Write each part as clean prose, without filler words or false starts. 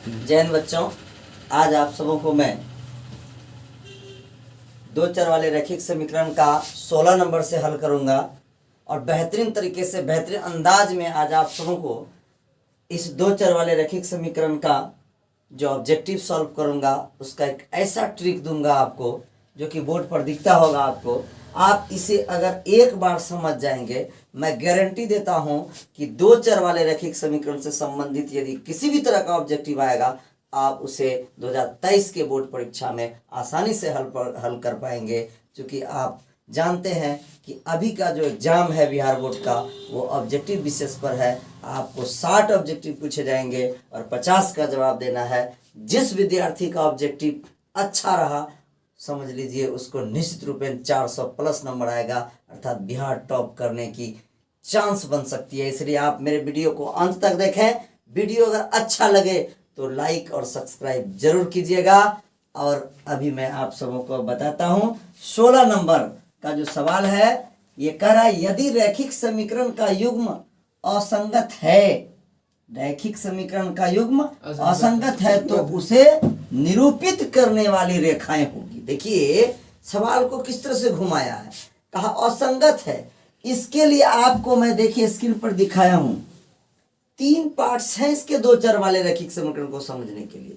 जय हिंद बच्चों, आज आप सबों को मैं दो चर वाले रैखिक समीकरण का 16 नंबर से हल करूंगा और बेहतरीन तरीके से बेहतरीन अंदाज में आज आप सबों को इस दो चर वाले रैखिक समीकरण का जो ऑब्जेक्टिव सॉल्व करूंगा उसका एक ऐसा ट्रिक दूंगा आपको जो कि बोर्ड पर दिखता होगा आपको। आप इसे अगर एक बार समझ जाएंगे, मैं गारंटी देता हूं कि दो चर वाले रैखिक समीकरण से संबंधित यदि किसी भी तरह का ऑब्जेक्टिव आएगा आप उसे 2023 के बोर्ड परीक्षा में आसानी से हल कर पाएंगे। क्योंकि आप जानते हैं कि अभी का जो एग्जाम है बिहार बोर्ड का वो ऑब्जेक्टिव विशेष पर है। आपको 60 ऑब्जेक्टिव पूछे जाएंगे और 50 का जवाब देना है। जिस विद्यार्थी का ऑब्जेक्टिव अच्छा रहा समझ लीजिए उसको निश्चित रूप में 400 प्लस नंबर आएगा, अर्थात बिहार टॉप करने की चांस बन सकती है। इसलिए आप मेरे वीडियो को अंत तक देखें। वीडियो अगर अच्छा लगे तो लाइक और सब्सक्राइब जरूर कीजिएगा। और अभी मैं आप सबों को बताता हूं 16 नंबर का जो सवाल है ये कह रहा है यदि रैखिक समीकरण का युग्म असंगत है, रैखिक समीकरण का युग्म असंगत है तो उसे निरूपित करने वाली रेखाएं होगी। देखिए सवाल को किस तरह से घुमाया है, कहा असंगत है। इसके लिए आपको मैं देखिए स्क्रीन पर दिखाया हूं 3 पार्ट्स हैं इसके दो चर वाले रैखिक समीकरण को समझने के लिए।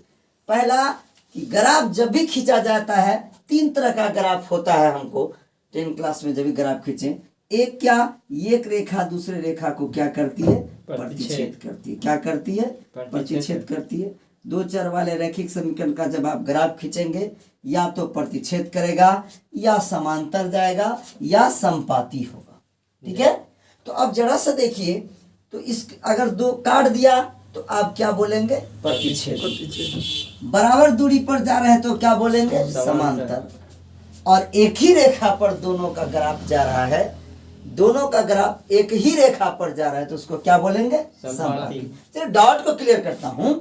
पहला कि ग्राफ जब भी खींचा जाता है 3 तरह का ग्राफ होता है। हमको 10 क्लास में जब भी ग्राफ खींचे, एक क्या, एक रेखा दूसरे रेखा को क्या करती है, प्रतिच्छेद करती है। क्या करती है, प्रतिच्छेद करती है। दो चर वाले रैखिक समीकरण का जब आप ग्राफ खींचेंगे या तो प्रतिच्छेद करेगा या समांतर जाएगा या संपाती होगा। ठीक है, तो अब जरा सा देखिए तो इस अगर दो काट दिया तो आप क्या बोलेंगे, प्रतिच्छेद। बराबर दूरी पर जा रहे हैं तो क्या बोलेंगे, समांतर। और एक ही रेखा पर दोनों का ग्राफ जा रहा है, दोनों का ग्राफ एक ही रेखा पर जा रहा है तो उसको क्या बोलेंगे, संपाती। चलिए डॉट को क्लियर करता हूं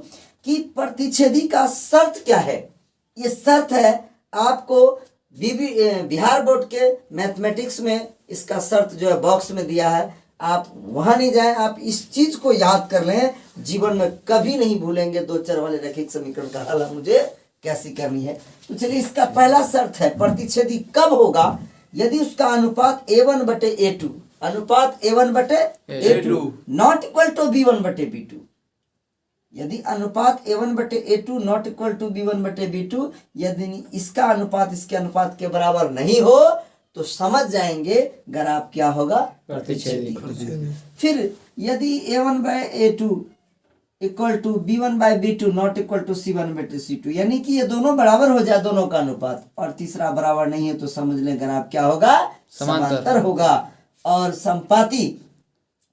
कि प्रतिच्छेदी का शर्त क्या है। ये शर्त है आपको बिहार बोर्ड के मैथमेटिक्स में इसका शर्त जो है बॉक्स में दिया है। आप वहां नहीं जाएं, आप इस चीज को याद कर लें, जीवन में कभी नहीं भूलेंगे दो चर वाले रैखिक समीकरण का हल मुझे कैसी करनी है। तो चलिए इसका पहला शर्त है प्रतिच्छेदी कब होगा, यदि उसका अनुपात a1 बटे a2, अनुपात a1 बटे a2 not equal to b1 बटे b2। यदि अनुपात a1 बटे a2 not equal to b1 बटे b2, यदि इसका अनुपात इसके अनुपात के बराबर नहीं हो तो समझ जाएंगे ग्राफ क्या होगा, प्रतिच्छेदी। फिर यदि a1 by a2 equal to b1 by b2 not equal to c1 बटे c2, यानी कि ये दोनों बराबर हो जाए दोनों का अनुपात, और तीसरा बराबर नहीं है तो समझ लें ग्राफ क्या होगा, समांतर होगा। और संपाती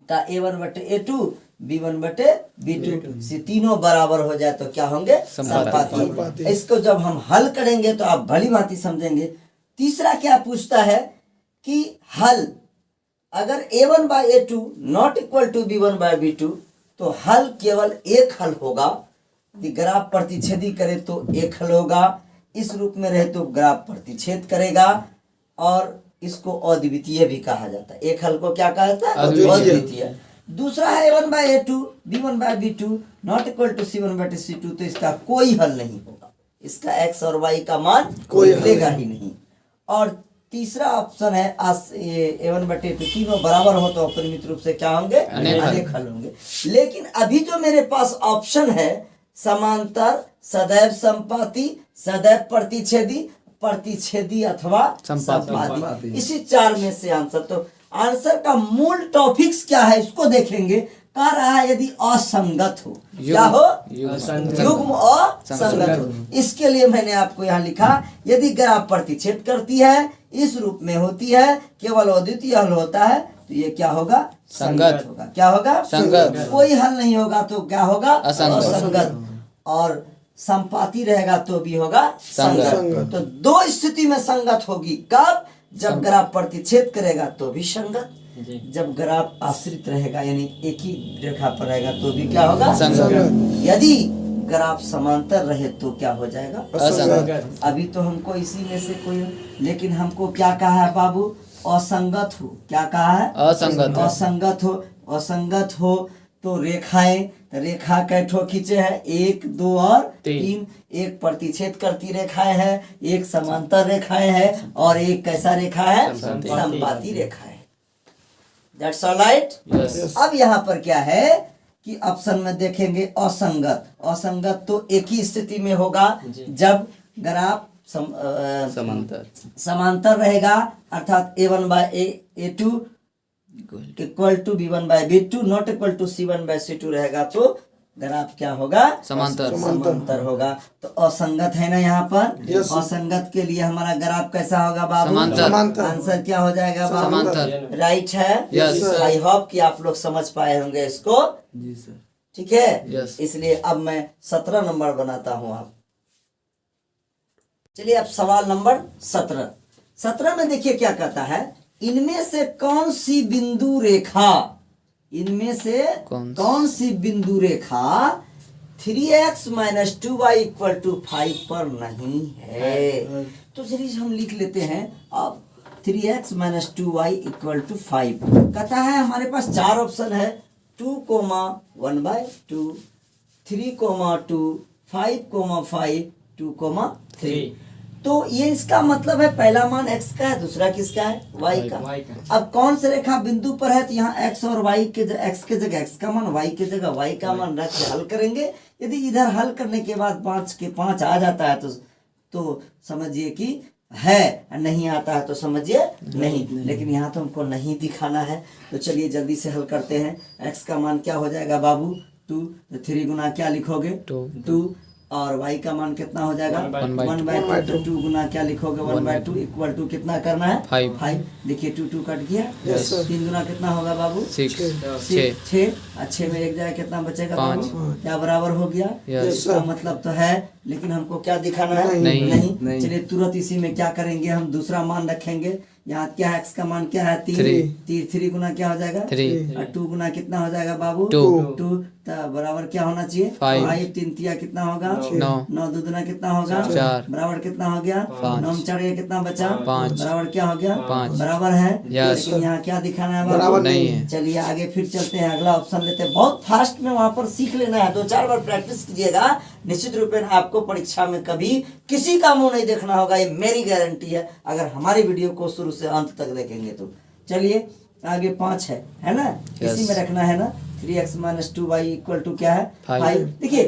का a1 बटे a2 b1 बटे b2 से तीनों बराबर हो जाए तो क्या होंगे, संपाती। इसको जब हम हल करेंगे तो आप भली भांति समझेंगे। तीसरा क्या पूछता है कि हल अगर a1 by a2 not equal to b1 by b2 तो हल केवल एक हल होगा। यदि ग्राफ प्रतिच्छेदी करे तो एक हल होगा, इस रूप में रहे तो ग्राफ प्रतिच्छेद करेगा, और इसको अद्वितीय भी कहा जाता है। एक हल को क्या कहा जाता है, अद्वितीय। दूसरा है a1 by a2 b1 by b2 not equal to c1 बटे c2, तो इसका कोई हल नहीं होगा, इसका x और y का मान कोई लेगा ही नहीं। और तीसरा ऑप्शन है a1 बटे a2 तीनों बराबर हो तो अपरिमित रूप से क्या होंगे, अनेक हल होंगे। लेकिन अभी जो मेरे पास ऑप्शन है समांतर, सदैव संपाती, सदैव प्रतिच्छेदी, प्रतिच्छेदी अथवा संपाती, इसी 4 में से आंसर। तो आंसर का मूल टॉपिक्स क्या है इसको देखेंगे। कह रहा है यदि असंगत हो, क्या हो, युग्म असंगत हो। इसके लिए मैंने आपको यहाँ लिखा यदि ग्राफ प्रतिच्छेद करती है, इस रूप में होती है, केवल अद्वितीय हल होता है तो ये क्या होगा, संगत होगा। क्या होगा, संगत। कोई हल नहीं होगा तो क्या होगा, असंगत। और संपाती रहेगा तो भी होगा संगत। तो दो स्थिति में संगत होगी, कब, जब ग्राफ प्रतिच्छेद करेगा तो भी संगत, जब ग्राफ आश्रित रहेगा यानी एक ही रेखा पर रहेगा तो भी क्या होगा, संगत। यदि ग्राफ समांतर रहे तो क्या हो जाएगा, असंगत। अभी तो हमको इसी में से कोई, लेकिन हमको क्या कहा है बाबू, असंगत हो। क्या कहा है, असंगत। असंगत हो, असंगत हो तो रेखाएं रेखा कैठो खींचे है, 1 2 और 3। एक प्रतिच्छेद करती रेखाएं है, एक समांतर रेखाएं है और एक कैसा रेखा है, समपाती रेखा है। That's all right. अब यहाँ पर क्या है कि ऑप्शन में देखेंगे असंगत। असंगत तो एक ही स्थिति में होगा जब ग्राफ समांतर रहेगा, अर्थात A1/A2 equal to B1/B2 not equal to C1/C2 रहेगा तो ग्राफ क्या होगा, समांतर होगा। तो असंगत है ना यहाँ पर। असंगत के लिए हमारा ग्राफ कैसा होगा बाबू, आंसर क्या हो जाएगा बाबू, राइट है। आई होप कि आप लोग समझ पाए होंगे इसको। जी सर, ठीक है। इसलिए अब मैं 17 नंबर बनाता हूँ। आप चलिए अब सवाल नंबर 17 में देखिए क्या कहता है, इनमें से कौन सी बिंदु रेखा, इनमें से कौन सी बिंदु रेखा 3x - 2y = 5 पर नहीं है। तो चलिए हम लिख लेते हैं अब 3x - 2y = 5। कहता है हमारे पास 4 ऑप्शन है, 2, 1/2, 3, 2, 5, 5, 2, 3। तो ये इसका मतलब है पहला मान x का है, दूसरा किसका है, y का। अब कौन से रेखा बिंदु पर है, तो यहाँ x और y के x के जगह x का मान, y के जगह y का मान रख के हल करेंगे। यदि इधर हल करने के बाद 5 के 5 आ जाता है तो समझिए कि है, नहीं आता है तो समझिए नहीं। लेकिन यहाँ तो हमको नहीं दिखाना है, तो चलिए जल्दी से हल करते हैं। x का मान क्या हो जाएगा बाबू, 2। तो 3 गुना क्या लिखोगे, 2 और y का मान कितना हो जाएगा, 1/2। 2 गुना क्या लिखोगे, 1/2 इक्वल टू कितना करना है, 5। देखिए 2 2 कट गया। 3 गुना कितना होगा बाबू, 6। 6 में एक जगह कितना बचेगा, 5। क्या बराबर हो गया। इसका मतलब तो है, लेकिन हमको क्या दिखाना है, नहीं। चलिए तुरंत इसी में क्या करेंगे, हम दूसरा मान रखेंगे। यहाँ क्या है, x का मान क्या है, 3। 3 गुना क्या हो जाएगा, 3। और 2 गुना कितना हो जाएगा बाबू, 2। बराबर क्या होना चाहिए, 5। 3 तिया कितना होगा, 9। 2 दुना कितना होगा, 4। बराबर कितना हो गया, 9 में 4 कितना बचा, 5। बराबर क्या हो गया, 5। बराबर है। लेकिन यहाँ क्या दिखाना है, बराबर नहीं है। चलिए आगे फिर चलते हैं, अगला ऑप्शन लेते हैं। बहुत फास्ट में वहां पर सीख लेना है, 2-4 बार प्रैक्टिस कीजिएगा, निश्चित रूप में आपको परीक्षा में कभी किसी का मुंह नहीं देखना होगा, ये मेरी गारंटी है, अगर हमारी वीडियो को शुरू से अंत तक देखेंगे तो। चलिए आगे 5 है ना, इसी में रखना है ना। 3x - 2y = क्या है, 5। देखिए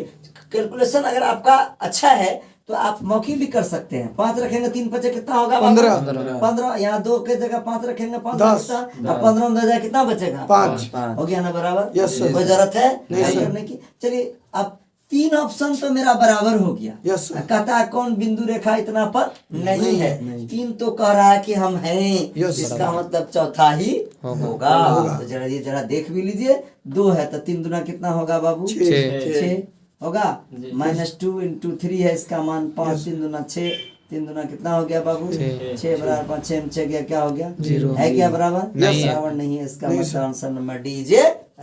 कैलकुलेशन अगर आपका अच्छा है तो आप मौखिक भी कर सकते हैं। 5 रखेंगे, 3 5 कितना होगा, 15। यहाँ 2 के जगह 5 रखेंगे, 5 कितना, 15 में 2 कितना बचेगा, 5 हो गया ना बराबर। कोई जरूरत है करने की। चलिए अब 3 ऑप्शन तो मेरा बराबर हो गया। कहता है कौन बिंदु रेखा इतना पर नहीं है। 3 तो कह रहा है कि हम हैं, इसका मतलब चौथा ही होगा। तो जरा देख भी लीजिए, 2 है तो 3 दुना कितना होगा बाबू, 6 होगा। -2 × 3 है इसका मान, 5। 3 दुना 6, 3 दुना कितना हो गया बाबू, 6 बराबर 5। 6 में 6 गया, क्या हो गया, 0 है क्या बराबर, बराबर नहीं है। इसका मतलब answer number D is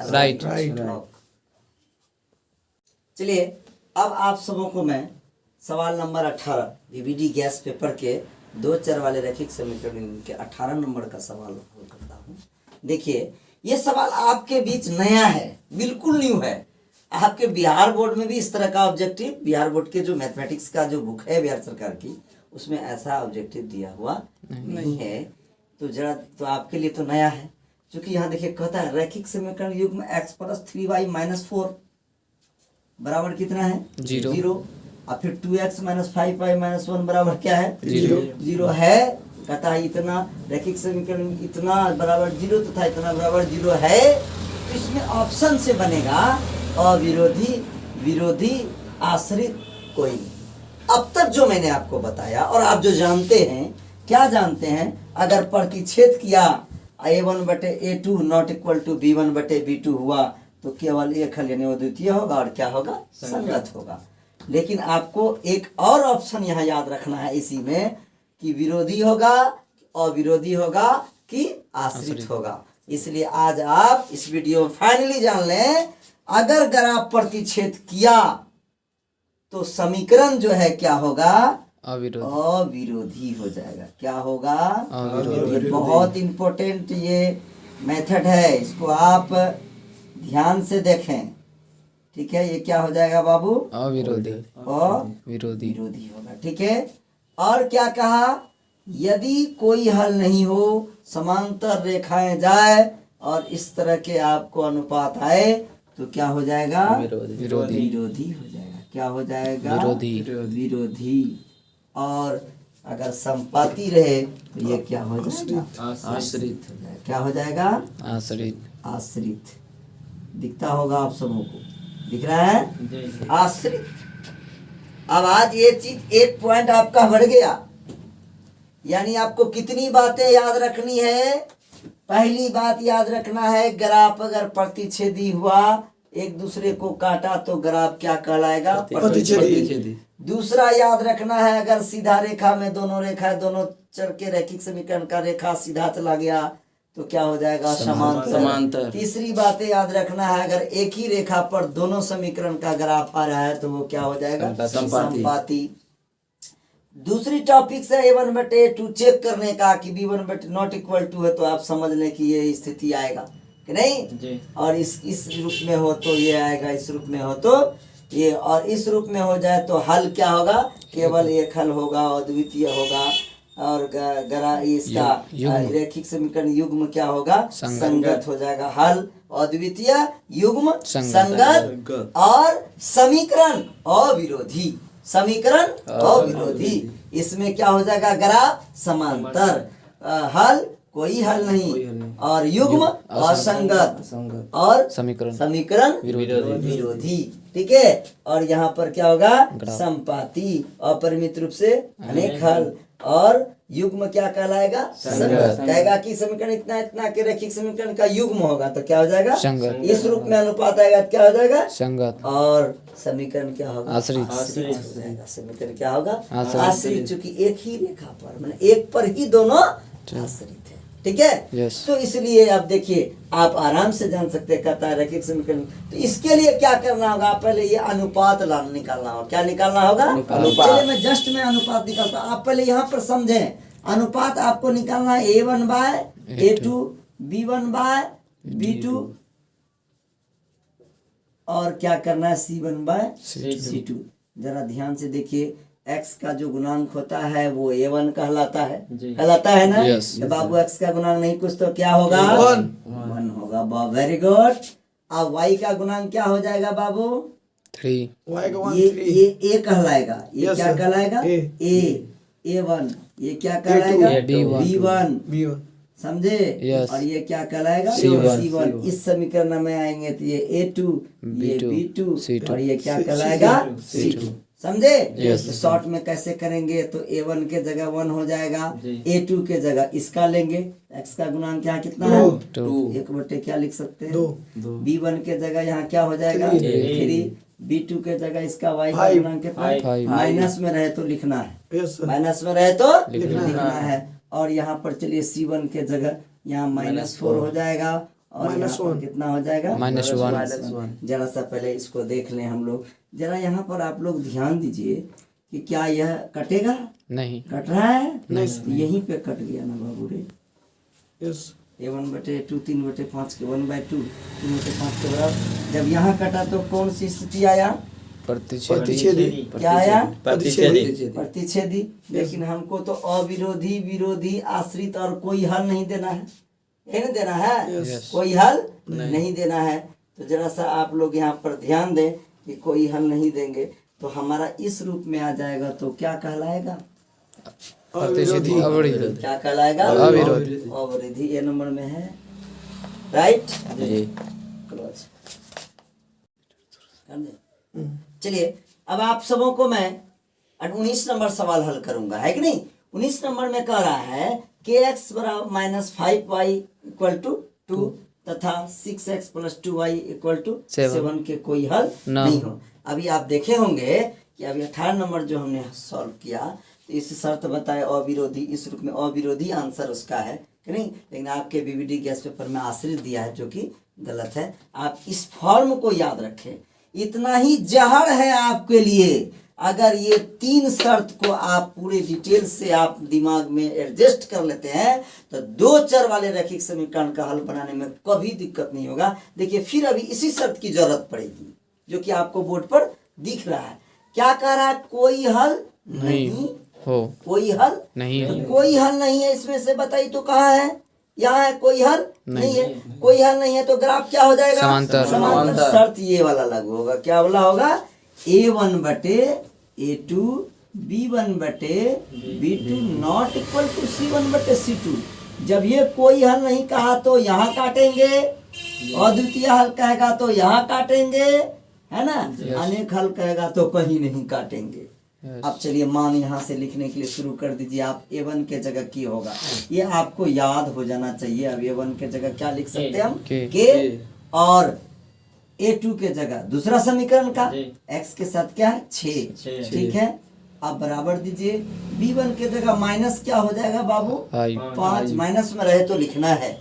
right. चलिए अब आप सबों को मैं सवाल नंबर 18 बीबीडी गैस पेपर के 2 चर वाले रैखिक समीकरण के 18 नंबर का सवाल हल करता हूँ। देखिए ये सवाल आपके बीच नया है, बिल्कुल न्यू है। आपके बिहार बोर्ड में भी इस तरह का ऑब्जेक्टिव, बिहार बोर्ड के जो मैथमेटिक्स का जो बुक है बिहार सरकार की, उसमें ऐसा ऑब्जेक्टिव दिया हुआ नहीं है। तो जरा तो आपके लिए तो नया है, क्योंकि यहाँ देखिए कहता है रैखिक समीकरण युग्म x + 3y - 4 बराबर कितना है, 0। और फिर 2x - 5y - 1 बराबर क्या है, 0 है। कहता है इतना रैखिक समीकरण इतना बराबर 0 तथा इतना बराबर 0 है। तो इसमें ऑप्शन से बनेगा अविरोधी, विरोधी, आश्रित कोई नहीं। अब तक जो मैंने आपको बताया और आप जो जानते हैं, क्या जानते हैं, अगर प्रतिच्छेद किया A1/A2 not equal to B1/B2 हुआ तो केवल एक हल यानी वो द्वितीय होगा और क्या होगा, संगत होगा। लेकिन आपको एक और ऑप्शन यहाँ याद रखना है इसी में, कि विरोधी होगा, अविरोधी होगा कि आश्रित होगा। इसलिए आज आप इस वीडियो में फाइनली जान लें, अगर ग्राफ प्रतिच्छेद किया तो समीकरण जो है क्या होगा, अविरोधी हो जाएगा। क्या होगा, अविरोधी। बहुत इंपॉर्टेंट ये मेथड है, इसको आप ध्यान से देखें, ठीक है, ये क्या हो जाएगा बाबू? अविरोधी विरोधी होगा। ठीक है, और क्या कहा? यदि कोई हल नहीं हो, समांतर रेखाएं जाए और इस तरह के आपको अनुपात आए तो क्या हो जाएगा? विरोधी हो जाएगा। क्या हो जाएगा? विरोधी। और अगर संपाती रहे तो ये क्या हो जाएगा? आश्रित। क्या हो जाएगा? आश्रित। दिखता होगा आप सबों को, दिख रहा है? आश्रित। अब आज ये चीज एक पॉइंट आपका बढ़ गया, यानी आपको कितनी बातें याद रखनी है? पहली बात याद रखना है, ग्राफ अगर प्रतिच्छेदी हुआ, एक दूसरे को काटा तो ग्राफ क्या कहलाएगा? प्रतिच्छेदी। दूसरा याद रखना है, अगर सीधा रेखा में दोनों चर के रैखिक समीकरण का रेखा सीधा चला गया तो क्या हो जाएगा? समांतर। तीसरी बातें याद रखना है, अगर एक ही रेखा पर दोनों समीकरण का ग्राफ आ रहा है तो वो क्या हो जाएगा? संपाती। दूसरी टॉपिक है A1/A2 चेक करने का कि B1/not=2 है, तो आप समझ लें कि ये स्थिति आएगा कि नहीं? और इस रूप में हो तो ये आएगा, इस रूप में हो तो ये, और इस रूप में हो जाए तो हल क्या होगा? केवल एक हल होगा, अद्वितीय होगा। और इसका रैखिक समीकरण युग्म क्या होगा? संगत हो जाएगा। हल अद्वितीय, युग्म संगत, और समीकरण अविरोधी। इसमें क्या हो जाएगा? ग्राफ समांतर, हल कोई हल नहीं, और युग्म असंगत, और समीकरण विरोधी। ठीक है, और यहाँ पर क्या होगा? संपाती, अपरिमित रूप से अनेक हल, और युग्म क्या कहलाएगा? संगत। कहेगा कि समीकरण इतना इतना के रैखिक समीकरण का युग्म होगा तो क्या हो जाएगा? संगत। इस रूप में अनुपात आएगा तो क्या हो जाएगा? संगत। और समीकरण क्या होगा? आश्रित हो जाएगा। समीकरण क्या होगा? आश्रित। चूंकि एक ही रेखा पर, मतलब एक पर ही दोनों आश्रित है। ठीक है, तो इसलिए अब देखिए, आप आराम से जान सकते हैं, कहता है रैखिक समीकरण। तो इसके लिए क्या करना होगा? पहले ये अनुपात निकालना होगा। क्या निकालना होगा? चलिए मैं जस्ट में अनुपात निकालता हूँ, आप पहले यहाँ पर समझें। अनुपात आपको निकालना है A1/A2, B1/B2, और क्या करना है? C1/C2। जरा ध्यान से देखिए, x का जो गुणांक होता है वो A1 कहलाता है ना? तो बाबू x का गुणांक नहीं कुछ तो क्या होगा? 1 होगा। Very good. अब y का गुणांक क्या हो जाएगा बाबू? 3। ये A कहलाएगा। ये क्या कहलाएगा? A1। ये क्या कहलाएगा? B1। समझे? और ये क्या कहलाएगा? C1। इस समीकरण में आएंगे तो ये A2, ये B2, और ये क्या कहलाएगा? C2। समझे? तो शॉर्ट में कैसे करेंगे? तो A1 के जगह 1 हो जाएगा, A2 के जगह इसका लेंगे। x का गुणांक क्या कितना है? 2। 1/, क्या लिख सकते हैं? 2। B1 के जगह यहाँ क्या हो जाएगा? 3। B2 के जगह इसका y का गुणांक कितना है? माइनस में रहे तो लिखना है, माइनस में रहे तो लिखना है। और यहाँ पर चलिए C1 के जगह यहाँ -4 हो जाएगा, और यहाँ पर कितना हो जाएगा? -1। जरा सा पहले इसको देख लें हम लोग। जरा यहाँ पर आप लोग ध्यान दीजिए कि क्या यह कटेगा? नहीं कट रहा है। नहीं, यहीं पे कट गया ना बाबू रे। A1/A2 3/5 के 1/2 3/5 के बराबर। जब यहाँ कटा तो कौन सी स्थिति आया? प्रतिच्छेदी। क्या आया? प्रतिच्छेदी। लेकिन हमको तो अविरोधी, विरोधी, आश्रित और कोई हल नहीं देना है। नहीं देना है, कोई हल नहीं देना है। तो जरा सा आप लोग यहाँ पर ध्यान दें कि कोई हल नहीं देंगे तो हमारा इस रूप में आ जाएगा तो क्या कहलाएगा? अविरोधी। क्या कहलाएगा? अविरोधी। ये नंबर में है, राइट? क्लोज। चलिए, अब आप सबों को मैं 19 नंबर सवाल हल करूंगा, है कि नहीं? 19 नंबर में कह रहा है kx बराबर -5y = 2 तथा 6x + 2y = 7 के कोई हल नहीं हो। अभी आप देखे होंगे कि अभी 18 नंबर जो हमने सॉल्व किया तो इस शर्त बताए अविरोधी, इस रूप में अविरोधी आंसर उसका है कि नहीं? लेकिन आपके बीबीडी गैस पेपर में आश्रित दिया है, जो कि गलत है। आप इस फॉर्म को याद रखें, इतना ही जहर है आपके लिए। अगर ये 3 शर्त को आप पूरे डिटेल से आप दिमाग में एडजस्ट कर लेते हैं तो 2 चर वाले रैखिक समीकरण का हल बनाने में कभी दिक्कत नहीं होगा। देखिए, फिर अभी इसी शर्त की जरूरत पड़ेगी। जो कि आपको बोर्ड पर दिख रहा है। क्या कह रहा है? कोई हल नहीं हो कोई हल नहीं है। कोई हल नहीं है। इसमें से बताइए तो कहाँ है? यहाँ है, कोई हल नहीं है। कोई हल नहीं है तो ग्राफ क्या हो जाएगा? समांतर। समांतर। शर्त ये वाला लागू होगा। क्या वाला होगा? A1 बटे A2 B1 बटे B2 not equal to C1 बटे C2। जब ये कोई हल नहीं कहा तो यहाँ काटेंगे, अद्वितीय हल कहेगा तो यहाँ काटेंगे, है ना? अनेक हल कहेगा तो कहीं नहीं काटेंगे। अब चलिए मान यहाँ से लिखने के लिए शुरू कर दीजिए। आप A1 के जगह की होगा, ये आपको याद हो जाना चाहिए। अब A1 के जगह क्या लिख सकते हैं हम? के। और A2 के जगह दूसरा समीकरण का x के साथ क्या है? 6। ठीक है, आप बराबर दीजिए। B1 के जगह माइनस क्या हो जाएगा बाबू? 5। माइनस में रहे तो लिखना है।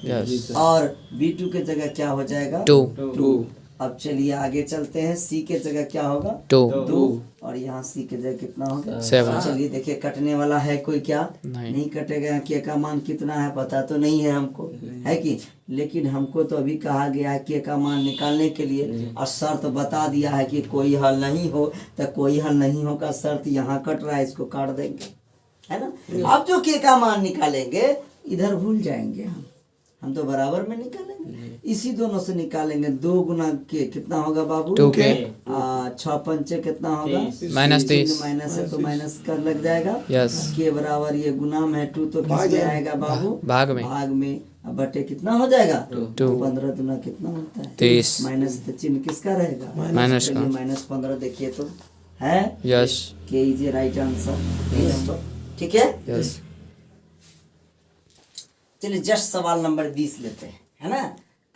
और B2 के जगह क्या हो जाएगा? 2। अब चलिए आगे चलते हैं। C के जगह क्या होगा? 2। और यहाँ C के जगह कितना होगा? 7। चलिए देखिए, कटने वाला है कोई? क्या नहीं कटेगा। के का मान कितना है पता तो नहीं है हमको, है कि? लेकिन हमको तो अभी कहा गया है के का मान निकालने के लिए, और शर्त बता दिया है कि कोई हल नहीं हो। तो कोई हल नहीं होगा, शर्त यहाँ कट रहा है, इसको काट देंगे, है ना? अब जो के का मान निकालेंगे इधर भूल जाएंगे हम तो बराबर में निकालेंगे। इसी दोनों से निकालेंगे। 2 गुना के कितना होगा बाबू? 2 के। 6 पंचे कितना होगा? -30। माइनस है तो माइनस कर लग जाएगा। यस। के बराबर ये गुना में है 2 तो किसमें आएगा बाबू? भाग में। भाग में। अब बटे कितना हो जाएगा? 2। 15 दुना कितना होता है? 30। माइनस तो चिन्ह किसका रहेगा? माइनस का। -15 देखिए तो है। यस। के इज ए राइट आंसर। ठीक है, यस। चलिए जस्ट सवाल नंबर 20 लेते हैं, है ना?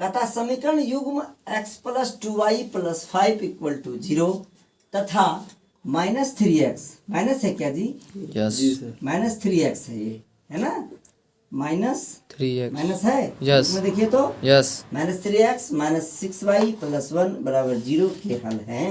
कहता समीकरण युग्म x plus 2y plus 5 equal to 0 तथा -3x, माइनस है क्या जी? यस। -3x है ये, है ना? -3x माइनस है। Yes. इसमें देखिए तो यस। -3x -6y प्लस 1 बराबर 0 के हल हैं।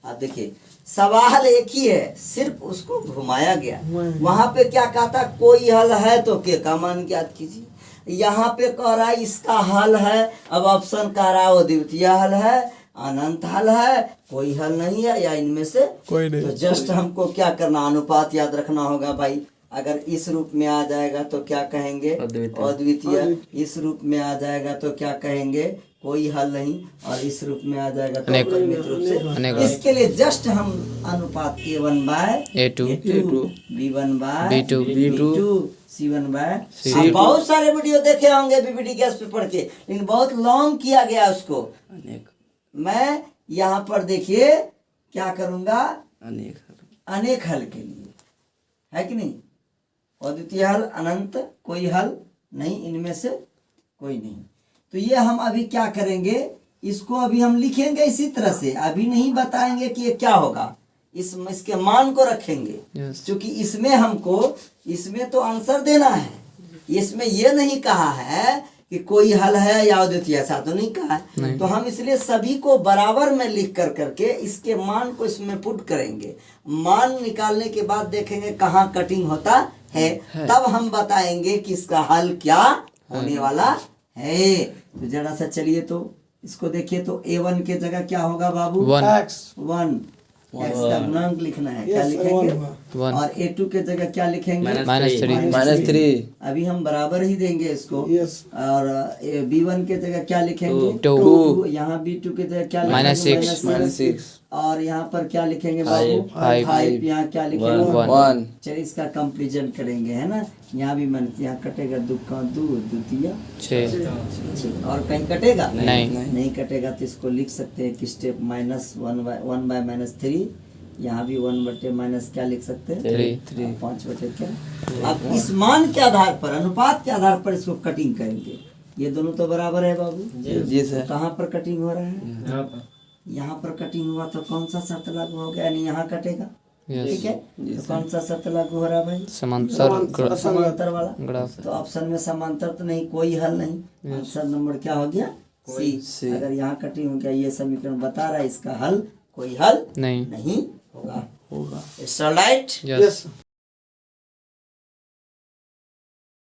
आप देखिए सवाल एक ही है, सिर्फ उसको घुमाया गया। वहां पे क्या कहता? कोई हल है तो के का मान ज्ञात कीजिए। यहाँ पे कह रहा है इसका हल है। अब ऑप्शन कह रहा है वो द्वितीय हल है, अनंत हल है, कोई हल नहीं है, या इनमें से कोई नहीं। तो जस्ट हमको क्या करना? अनुपात याद रखना होगा भाई। अगर इस रूप में आ जाएगा तो क्या कहेंगे? अद्वितीय। इस रूप में आ जाएगा तो क्या कहेंगे? कोई हल नहीं। और इस रूप में आ जाएगा तो परिमित रूप से। इसके लिए जस्ट हम अनुपात A1 by A2 B1 by B2 C1 bye. आप बहुत सारे वीडियो देखे होंगे बीबीडी गैस पे पढ़ के, लेकिन बहुत लॉन्ग किया गया उसको। मैं यहाँ पर देखिए क्या करूंगा? अनेक हल के लिए, है कि नहीं? अद्वितीय हल, अनंत, कोई हल नहीं, इनमें से कोई नहीं। तो ये हम अभी क्या करेंगे? इसको अभी हम लिखेंगे इसी तरह से, अभी नहीं बताएंगे कि ये क्या होगा। इसके मान को रखेंगे। क्योंकि इसमें हमको, इसमें तो आंसर देना है। इसमें ये नहीं कहा है कि कोई हल है या अद्वितीय, ऐसा तो नहीं कहा है। तो हम इसलिए सभी को बराबर में लिख कर करके इसके मान को इसमें पुट करेंगे। मान निकालने के बाद देखेंगे कहाँ कटिंग होता है, तब हम बताएंगे कि इसका हल क्या होने वाला है। तो जरा सा चलिए तो इसको देखिए तो A1 के जगह क्या होगा बाबू? 1 x का गुणांक लिखना है। क्या लिखेंगे? 1। और A2 के जगह क्या लिखेंगे? -3। अभी हम बराबर ही देंगे इसको। और B1 के जगह क्या लिखेंगे? 2। यहाँ B2 के जगह क्या लिखेंगे? -6। और यहाँ पर क्या लिखेंगे बाबू? 5। यहाँ क्या लिखेंगे? 1। चलिए इसका कंपेरिजन करेंगे, है ना? यहाँ भी मन, यहाँ कटेगा 2 द्वितीय 6। और कहीं कटेगा? नहीं कटेगा। तो इसको लिख सकते हैं कि स्टेप -1 बाय -3। यहाँ भी 1 बटे माइनस क्या लिख सकते हैं? 3। 5 बटे क्या? अब इस मान के आधार पर, अनुपात के आधार पर इसको कटिंग करेंगे। ये दोनों तो बराबर है बाबू जी सर। कहाँ पर कटिंग हो रहा है? यहाँ पर कटिंग हुआ तो कौन सा शर्त लागू हो गया? यानी यहाँ कटेगा। ठीक है, तो कौन सा शर्त लागू हो रहा है भाई? समांतर वाला। तो ऑप्शन में समांतर तो नहीं, कोई हल नहीं। आंसर नंबर क्या हो गया? सी। अगर यहाँ कटिंग हो गया, ये समीकरण बता रहा है इसका हल कोई हल नहीं होगा। It's alright. यस।